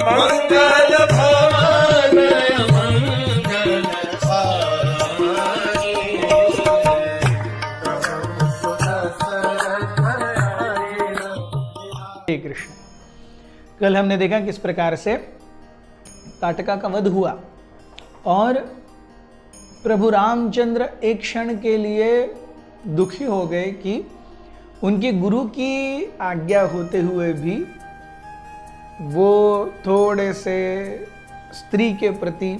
मंगल भवन हरे कृष्ण। कल हमने देखा किस प्रकार से ताटका का वध हुआ और प्रभु रामचंद्र एक क्षण के लिए दुखी हो गए कि उनके गुरु की आज्ञा होते हुए भी वो थोड़े से स्त्री के प्रति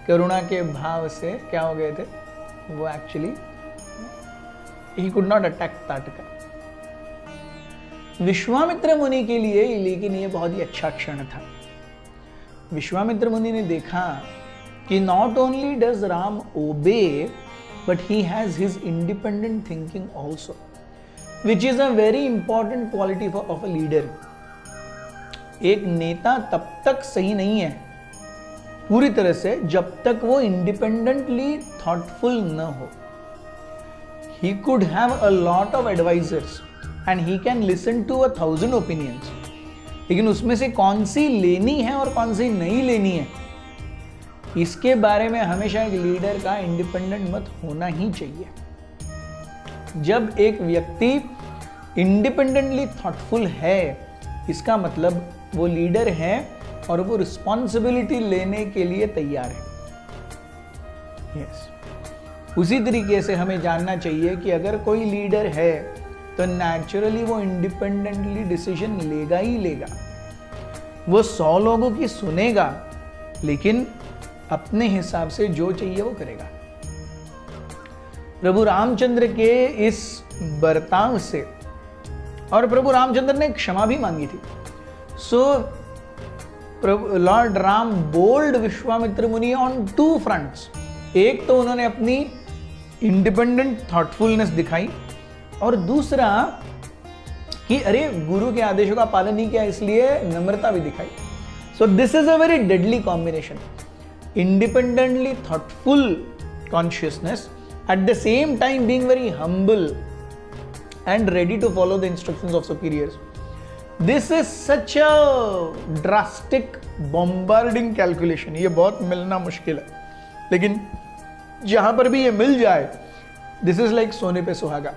करुणा के भाव से क्या हो गए थे, वो actually he could not attack Tataka. Vishwamitra मुनि के लिए लेकिन ये बहुत ही अच्छा क्षण था। विश्वामित्र मुनि ने देखा कि not only does Ram obey but he has his independent thinking also, which is a very important quality of a leader. एक नेता तब तक सही नहीं है पूरी तरह से जब तक वो इंडिपेंडेंटली थॉटफुल न हो। He could have a lot of advisers and he can listen to 1000 opinions, लेकिन उसमें से कौन सी लेनी है और कौन सी नहीं लेनी है, इसके बारे में हमेशा एक लीडर का इंडिपेंडेंट मत होना ही चाहिए। जब एक व्यक्ति इंडिपेंडेंटली थॉटफुल है, इसका मतलब वो लीडर है और वो रिस्पॉन्सिबिलिटी लेने के लिए तैयार है। यस। उसी तरीके से हमें जानना चाहिए कि अगर कोई लीडर है तो नेचुरली वो इंडिपेंडेंटली डिसीजन लेगा ही लेगा। वो 100 लोगों की सुनेगा लेकिन अपने हिसाब से जो चाहिए वो करेगा। प्रभु रामचंद्र के इस बर्ताव से, और प्रभु रामचंद्र ने क्षमा भी मांगी थी। सो लॉर्ड राम बोल्ड विश्वामित्र मुनि ऑन 2 फ्रंट्स। एक तो उन्होंने अपनी इंडिपेंडेंट थॉटफुलनेस दिखाई और दूसरा कि अरे गुरु के आदेशों का पालन नहीं किया इसलिए नम्रता भी दिखाई। So this is a very deadly combination, independently thoughtful consciousness at the same time being very humble and ready to follow the instructions of superiors. This is such a drastic bombarding calculation. ये बहुत मिलना मुश्किल है, लेकिन जहां पर भी ये मिल जाए, this is like सोने पे सुहागा.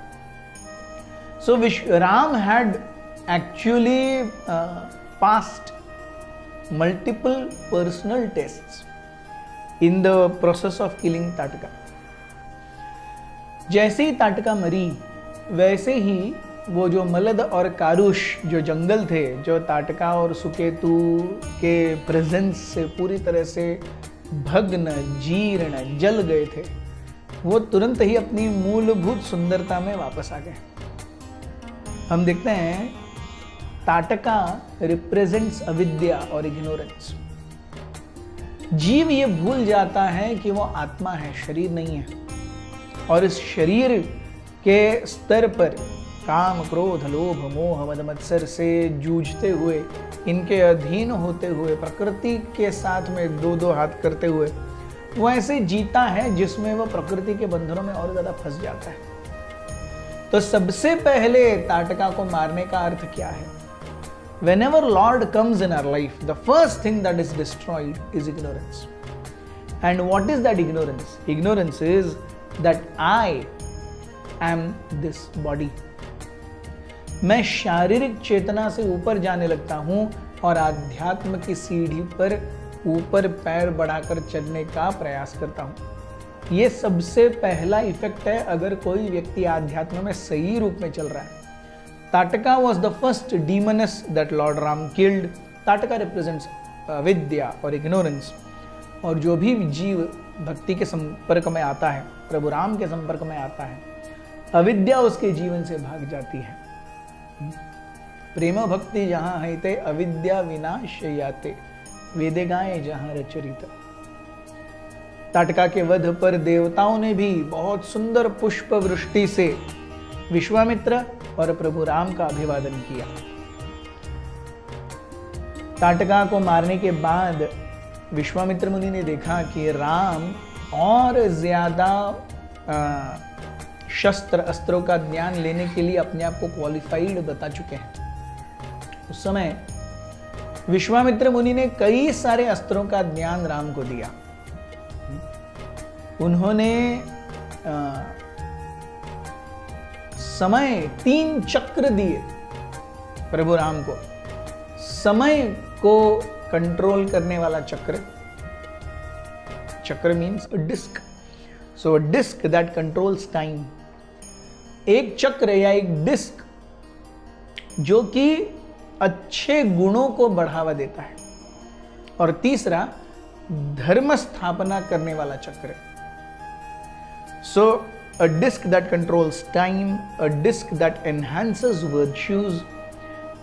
So Ram had actually passed multiple personal tests in the process of killing Tatika. जैसे ही ताटका मरी वैसे ही वो जो मलद और कारुष जो जंगल थे, जो ताटका और सुकेतु के प्रेजेंस से पूरी तरह से भग्न जीर्ण जल गए थे, वो तुरंत ही अपनी मूलभूत सुंदरता में वापस आ गए। हम देखते हैं ताटका रिप्रेजेंट्स अविद्या और इग्नोरेंस। जीव ये भूल जाता है कि वो आत्मा है, शरीर नहीं है, और इस शरीर के स्तर पर काम क्रोध लोभ मोह मद मत्सर से जूझते हुए, इनके अधीन होते हुए, प्रकृति के साथ में 2-2 हाथ करते हुए वो ऐसे जीता है जिसमें वो प्रकृति के बंधनों में और ज्यादा फंस जाता है। तो सबसे पहले ताटका को मारने का अर्थ क्या है? Whenever Lord comes in our life, the first thing that is destroyed is ignorance. And what is that ignorance? Ignorance is that I am this body. मैं शारीरिक चेतना से ऊपर जाने लगता हूं और आध्यात्म की सीढ़ी पर ऊपर पैर बढ़ाकर चढ़ने का प्रयास करता हूं। यह सबसे पहला इफेक्ट है अगर कोई व्यक्ति आध्यात्म में सही रूप में चल रहा है। Tataka was the first demoness that Lord Ram killed. Tataka represents अविद्या और ignorance। और जो भी जीव भक्ति के संपर्क में आता है, प्रभु राम के संपर्क में आता है, अविद्या उसके जीवन से भाग जाती है। प्रेम भक्ति जहां है ते अविद्या विनाश याते, वेदे गाए जहां रचरित। ताटका के वध पर देवताओं ने भी बहुत सुंदर पुष्प वृष्टि से विश्वामित्र और प्रभु राम का अभिवादन किया। ताटका को मारने के बाद विश्वामित्र मुनि ने देखा कि राम और ज्यादा शस्त्र अस्त्रों का ज्ञान लेने के लिए अपने आप को क्वालिफाइड बता चुके हैं। उस समय विश्वामित्र मुनि ने कई सारे अस्त्रों का ज्ञान राम को दिया। उन्होंने समय 3 चक्र दिए प्रभु राम को। समय को कंट्रोल करने वाला चक्र, chakra means a disc, so a disc that controls time. एक चक्र या एक डिस्क जो कि अच्छे गुणों को बढ़ावा देता है। और तीसरा धर्म स्थापना करने वाला चक्र। सो a disc that controls time, a disc that enhances virtues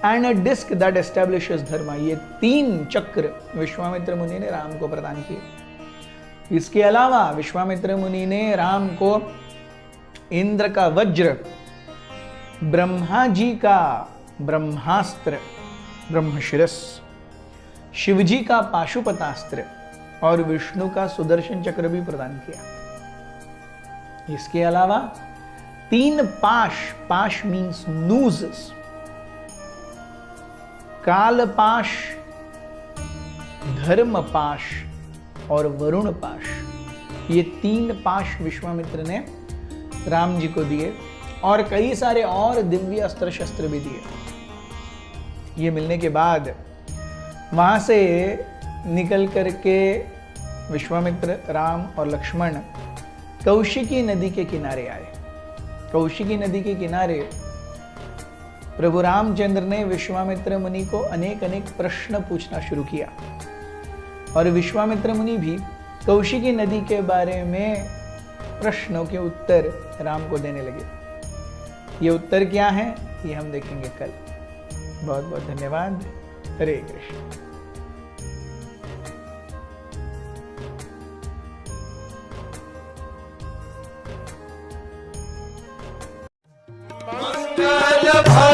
and a disc that establishes dharma। ये 3 चक्र विश्वामित्र मुनि ने राम को प्रदान किए। इसके अलावा विश्वामित्र मुनि ने राम को इंद्र का वज्र, ब्रह्मा जी का ब्रह्मास्त्र ब्रह्मशिरस, शिवजी का पाशुपतास्त्र और विष्णु का सुदर्शन चक्र भी प्रदान किया। इसके अलावा 3 पाश, पाश मीन्स नूज़, काल पाश, धर्म पाश और वरुण पाश, ये 3 पाश विश्वामित्र ने राम जी को दिए और कई सारे और दिव्य अस्त्र शस्त्र भी दिए। ये मिलने के बाद वहां से निकल करके विश्वामित्र, राम और लक्ष्मण कौशिकी नदी के किनारे आए। कौशिकी नदी के किनारे प्रभु रामचंद्र ने विश्वामित्र मुनि को अनेक अनेक प्रश्न पूछना शुरू किया और विश्वामित्र मुनि भी कौशिकी नदी के बारे में प्रश्नों के उत्तर राम को देने लगे। ये उत्तर क्या है ये हम देखेंगे कल। बहुत बहुत धन्यवाद। हरे कृष्ण। मंगल